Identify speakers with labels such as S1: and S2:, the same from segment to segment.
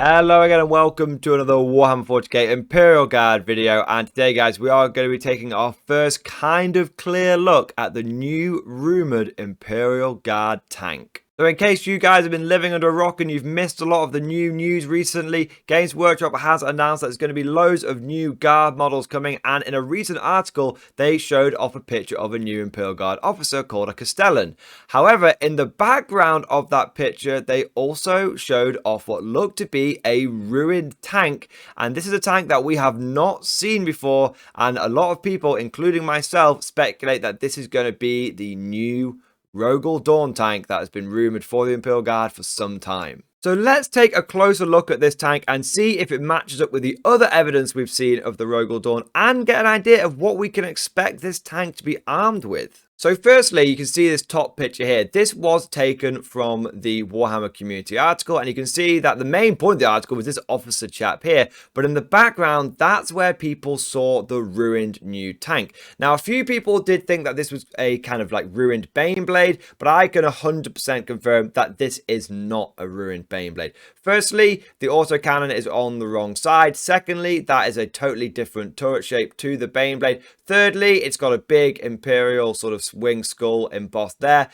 S1: Hello again and welcome to another Warhammer 40k Imperial Guard video, and today guys we are going to be taking our first kind of clear look at the new rumoured Imperial Guard tank. So in case you guys have been living under a rock and you've missed a lot of the new news recently, Games Workshop has announced that there's going to be loads of new Guard models coming, and in a recent article they showed off a picture of a new Imperial Guard officer called a Castellan. However, in the background of that picture they also showed off what looked to be a ruined tank, and this is a tank that we have not seen before, and a lot of people, including myself, speculate that this is going to be the new Referal Dawn tank that has been rumoured for the Imperial Guard for some time. So let's take a closer look at this tank and see if it matches up with the other evidence we've seen of the Referal Dawn and get an idea of what we can expect this tank to be armed with. So firstly, you can see this top picture here. This was taken from the Warhammer community article, and you can see that the main point of the article was this officer chap here, but in the background, that's where people saw the ruined new tank. Now, a few people did think that this was a kind of like ruined Baneblade, but I can 100% confirm that this is not a ruined Baneblade. Firstly, the autocannon is on the wrong side. Secondly, that is a totally different turret shape to the Baneblade. Thirdly, it's got a big Imperial sort of wing skull embossed there.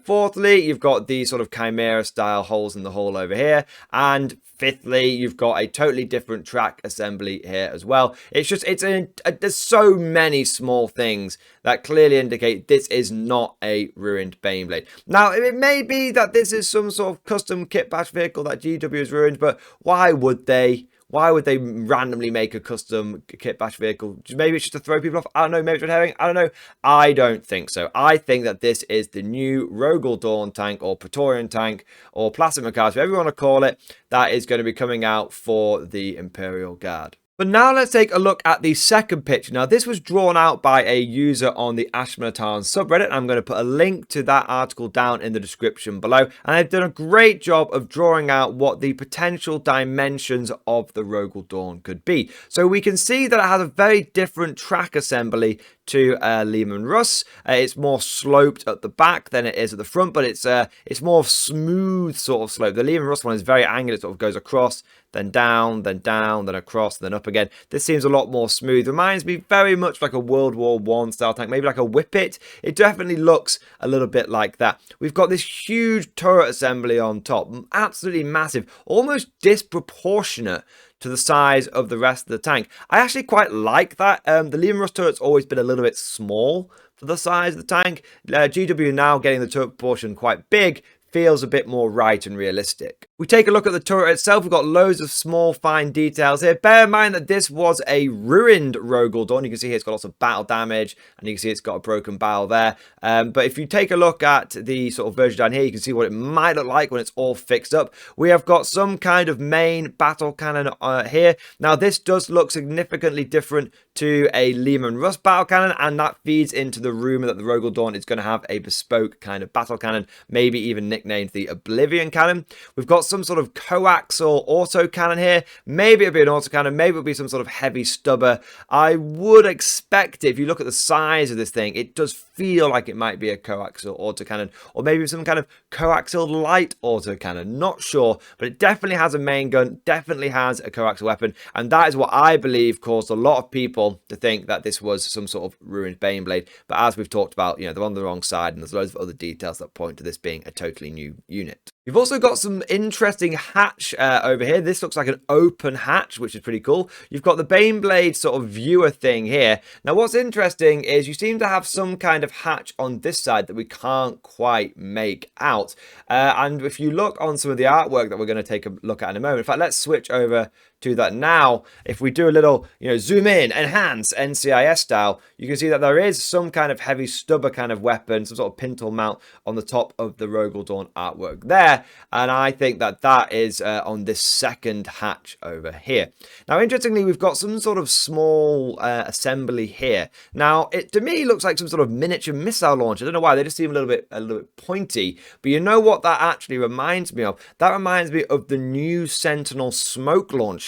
S1: Fourthly, you've got these sort of Chimera style holes in the hull over here. And fifthly, you've got a totally different track assembly here as well. There's so many small things that clearly indicate this is not a ruined Baneblade. Now, it may be that this is some sort of custom kit bash vehicle that GW has ruined, but why would they? Why would they randomly make a custom kit bash vehicle? Maybe it's just to throw people off. I don't know. Maybe it's red herring. I don't know. I don't think so. I think that this is the new Referal Dawn tank or Praetorian tank or Plastic Macabre, whatever you want to call it, that is going to be coming out for the Imperial Guard. But now let's take a look at the second picture. Now, this was drawn out by a user on the Ashmanatan subreddit. I'm going to put a link to that article down in the description below. And they've done a great job of drawing out what the potential dimensions of the Referal Dawn could be. So we can see that it has a very different track assembly to Lehman Russ. It's more sloped at the back than it is at the front, but it's more smooth sort of slope. The Lehman Russ one is very angular. It sort of goes across, then down, then down, then across, then up again. This seems a lot more smooth. Reminds me very much like a World War I style tank, maybe like a Whippet. It definitely looks a little bit like that. We've got this huge turret assembly on top, absolutely massive, almost disproportionate to the size of the rest of the tank. I actually quite like that. The Lehman Russ turret's always been a little bit small for the size of the tank. GW now getting the turret proportion quite big feels a bit more right and realistic. We take a look at the turret itself. We've got loads of small, fine details here. Bear in mind that this was a ruined Referal Dawn. You can see here it's got lots of battle damage, and you can see it's got a broken barrel there. But if you take a look at the sort of version down here, you can see what it might look like when it's all fixed up. We have got some kind of main battle cannon here. Now, this does look significantly different to a Lehman Russ battle cannon, and that feeds into the rumor that the Referal Dawn is going to have a bespoke kind of battle cannon, maybe even nicknamed the Oblivion Cannon. We've got some sort of coaxial auto cannon here. Maybe it'll be an auto cannon, maybe it'll be some sort of heavy stubber. I would expect it, if you look at the size of this thing, it does feel like it might be a coaxial auto cannon, or maybe some kind of coaxial light auto cannon. Not sure, but it definitely has a main gun, definitely has a coaxial weapon, and that is what I believe caused a lot of people to think that this was some sort of ruined Baneblade. But as we've talked about, they're on the wrong side, and there's loads of other details that point to this being a totally new unit. You've also got some interesting hatch over here. This looks like an open hatch, which is pretty cool. You've got the Baneblade sort of viewer thing here. Now, what's interesting is you seem to have some kind of hatch on this side that we can't quite make out. And if you look on some of the artwork that we're going to take a look at in a moment, in fact, let's switch over to that now. If we do a little, zoom in, enhance, NCIS style, you can see that there is some kind of heavy stubber kind of weapon, some sort of pintle mount on the top of the Referal Dawn artwork there. And I think that that is on this second hatch over here. Now, interestingly, we've got some sort of small assembly here. Now, it to me looks like some sort of miniature missile launcher. I don't know why, they just seem a little bit pointy. But you know what that actually reminds me of? That reminds me of the new Sentinel smoke launcher.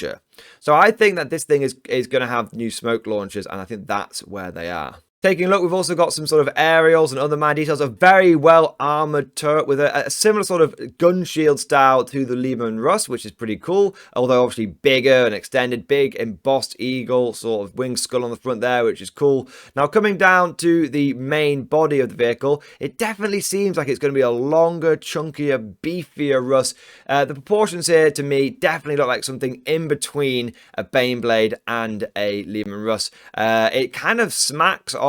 S1: So I think that this thing is going to have new smoke launchers, and I think that's where they are. Taking a look, we've also got some sort of aerials and other mine details. A very well armored turret with a similar sort of gun shield style to the Lehman Russ, which is pretty cool. Although obviously bigger and extended, big embossed eagle sort of winged skull on the front there, which is cool. Now coming down to the main body of the vehicle, it definitely seems like it's going to be a longer, chunkier, beefier Russ. The proportions here to me definitely look like something in between a Baneblade and a Lehman Russ. It kind of smacks of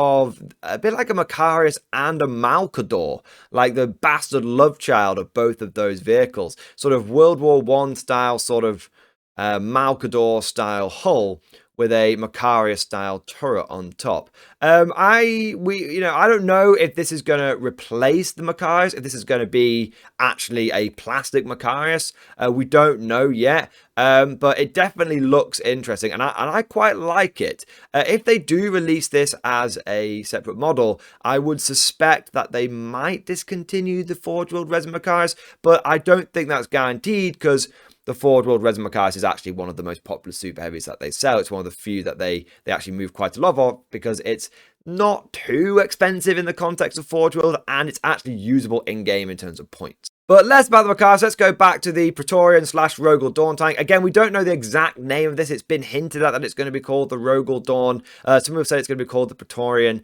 S1: a bit like a Macarius and a Malcador, like the bastard love child of both of those vehicles. Sort of World War I style, sort of Malcador style hull with a Macarius style turret on top. I don't know if this is going to replace the Macarius, if this is going to be actually a plastic Macarius. We don't know yet, but it definitely looks interesting, and I quite like it. If they do release this as a separate model, I would suspect that they might discontinue the Forge World Resin Macarius, but I don't think that's guaranteed because the Forge World Resin Macarius is actually one of the most popular super heavies that they sell. It's one of the few that they actually move quite a lot of because it's not too expensive in the context of Forge World, and it's actually usable in-game in terms of points. But less about the Macarius, let's go back to the Praetorian / Rogel Dawn tank. Again, we don't know the exact name of this. It's been hinted at that it's going to be called the Rogel Dawn. Some have said it's going to be called the Praetorian.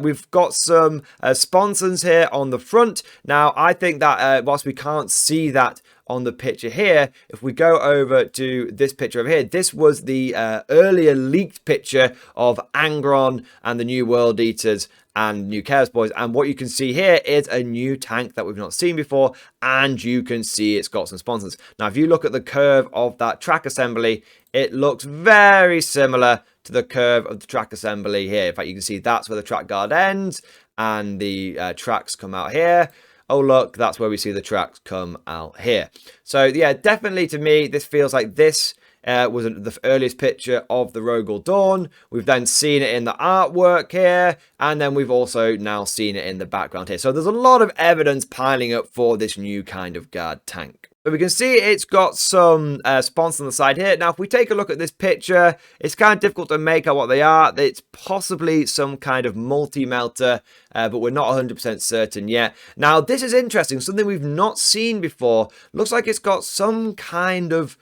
S1: We've got some sponsons here on the front. Now, I think that whilst we can't see that on the picture here, if we go over to this picture over here, this was the earlier leaked picture of Angron and the New World Eaters and New Chaos Boys, and what you can see here is a new tank that we've not seen before, and you can see it's got some sponsons. Now, if you look at the curve of that track assembly, it looks very similar to the curve of the track assembly here. In fact, you can see that's where the track guard ends, and the tracks come out here. Oh, look, that's where we see the tracks come out here. So, yeah, definitely to me, this feels like this was the earliest picture of the Rogel Dawn. We've then seen it in the artwork here, and then we've also now seen it in the background here. So there's a lot of evidence piling up for this new kind of guard tank. But we can see it's got some sponsons on the side here. Now, if we take a look at this picture, it's kind of difficult to make out what they are. It's possibly some kind of multi-melter, but we're not 100% certain yet. Now, this is interesting. Something we've not seen before. Looks like it's got some kind of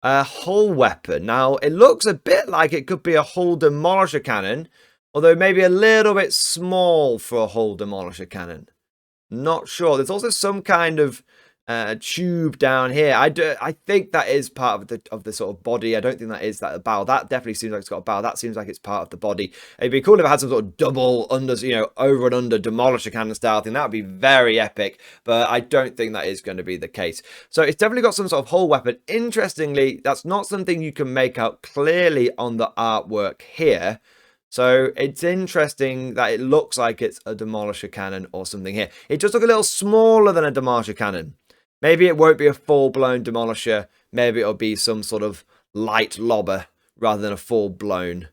S1: hull weapon. Now, it looks a bit like it could be a hull demolisher cannon, although maybe a little bit small for a hull demolisher cannon. Not sure. There's also some kind of tube down here. I think that is part of the sort of body. I don't think that is that bow. That definitely seems like it's got a bow. That seems like it's part of the body. It'd be cool if it had some sort of double under, over and under demolisher cannon style thing. That would be very epic, but I don't think that is going to be the case. So it's definitely got some sort of hull weapon. Interestingly, that's not something you can make out clearly on the artwork here. So it's interesting that it looks like it's a demolisher cannon or something here. It does look a little smaller than a demolisher cannon. Maybe it won't be a full-blown demolisher. Maybe it'll be some sort of light lobber rather than a full-blown,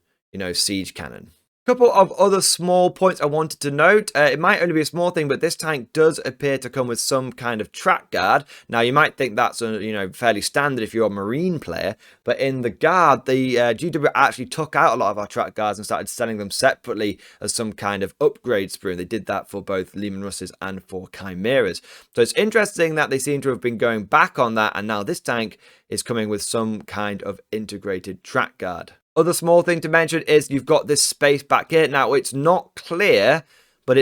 S1: siege cannon. A couple of other small points I wanted to note. It might only be a small thing, but this tank does appear to come with some kind of track guard. Now, you might think that's fairly standard if you're a Marine player, but in the guard, the GW actually took out a lot of our track guards and started selling them separately as some kind of upgrade sprue. And they did that for both Lehman Russes and for Chimeras. So it's interesting that they seem to have been going back on that, and now this tank is coming with some kind of integrated track guard. Other small thing to mention is you've got this space back here. Now, it's not clear, but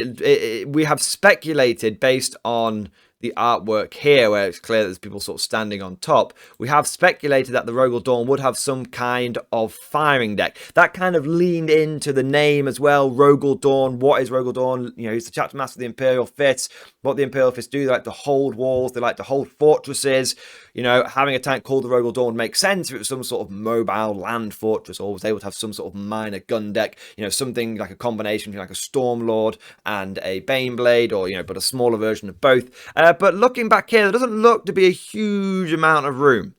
S1: we have speculated based on the artwork here, where it's clear that there's people sort of standing on top. We have speculated that the Rogel Dawn would have some kind of firing deck. That kind of leaned into the name as well, Rogel Dawn. What is Rogel Dawn? He's the chapter master of the Imperial Fists. What the Imperial Fists do, they like to hold walls, they like to hold fortresses. Having a tank called the Rogel Dawn makes sense if it was some sort of mobile land fortress or was able to have some sort of minor gun deck, something like a combination between like a Stormlord and a Baneblade, or, but a smaller version of both. But looking back here, there doesn't look to be a huge amount of room.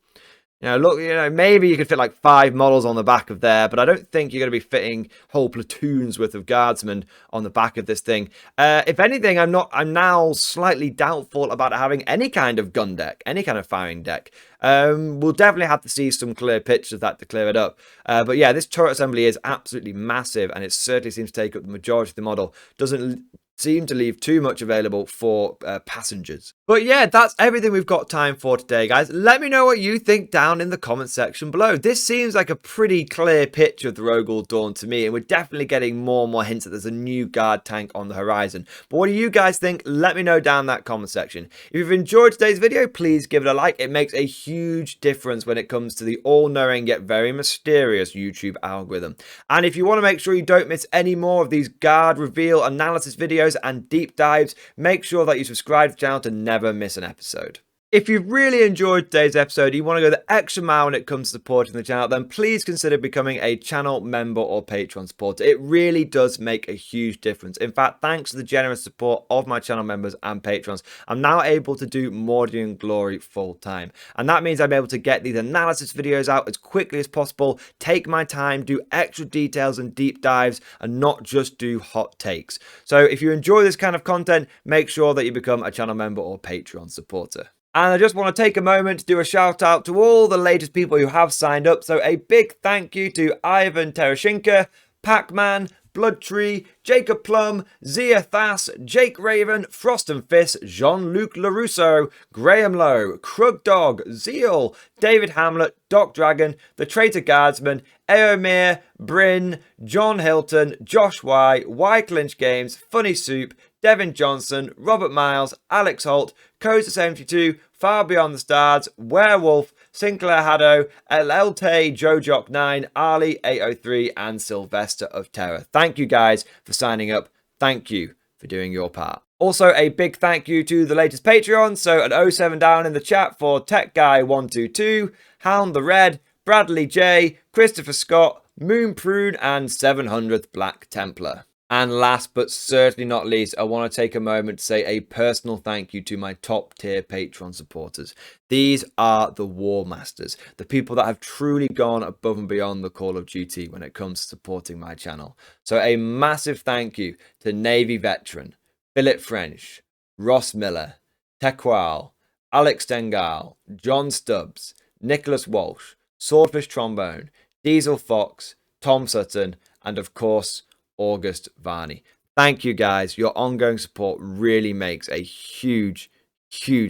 S1: Look, maybe you could fit like 5 models on the back of there, but I don't think you're going to be fitting whole platoons worth of guardsmen on the back of this thing. If anything, I'm now slightly doubtful about having any kind of gun deck, any kind of firing deck. We'll definitely have to see some clear pictures of that to clear it up. But yeah, this turret assembly is absolutely massive, and it certainly seems to take up the majority of the model. Doesn't seem to leave too much available for passengers. But yeah, that's everything we've got time for today, guys. Let me know what you think down in the comment section below. This seems like a pretty clear picture of the Rogul Dawn to me, and we're definitely getting more and more hints that there's a new guard tank on the horizon. But what do you guys think? Let me know down in that comment section. If you've enjoyed today's video, please give it a like. It makes a huge difference when it comes to the all-knowing yet very mysterious YouTube algorithm. And if you want to make sure you don't miss any more of these guard reveal analysis videos and deep dives, make sure that you subscribe to the channel to never miss an episode. If you've really enjoyed today's episode and you want to go the extra mile when it comes to supporting the channel, then please consider becoming a channel member or Patreon supporter. It really does make a huge difference. In fact, thanks to the generous support of my channel members and patrons, I'm now able to do Mordian Glory full time. And that means I'm able to get these analysis videos out as quickly as possible, take my time, do extra details and deep dives, and not just do hot takes. So if you enjoy this kind of content, make sure that you become a channel member or Patreon supporter. And I just want to take a moment to do a shout out to all the latest people who have signed up. So a big thank you to Ivan Terashinka, Pac-Man, Bloodtree, Jacob Plum, Zia Thass, Jake Raven, Frost and Fist, Jean-Luc LaRusso, Graham Lowe, Krug Dog, Zeal, David Hamlet, Doc Dragon, The Traitor Guardsman, Eomir, Bryn, John Hilton, Josh Y Clinch Games, Funny Soup, Devin Johnson, Robert Miles, Alex Holt, Koza72, Far Beyond the Stars, Werewolf, Sinclair Haddo, LLT, Jojock9, Ali 803, and Sylvester of Terror. Thank you guys for signing up. Thank you for doing your part. Also, a big thank you to the latest Patreons. So an 07 down in the chat for Tech Guy 122, Hound the Red, Bradley J, Christopher Scott, Moon Prune, and 700th Black Templar. And last but certainly not least, I want to take a moment to say a personal thank you to my top tier Patreon supporters. These are the War Masters, the people that have truly gone above and beyond the Call of Duty when it comes to supporting my channel. So a massive thank you to Navy Veteran, Philip French, Ross Miller, Tequal, Alex Dengal, John Stubbs, Nicholas Walsh, Swordfish Trombone, Diesel Fox, Tom Sutton, and of course, August Varney. Thank you guys. Your ongoing support really makes a huge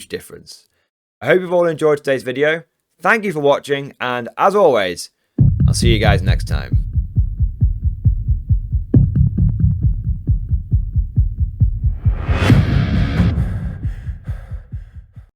S1: difference. I hope you've all enjoyed today's video. Thank you for watching, and as always, I'll see you guys next time.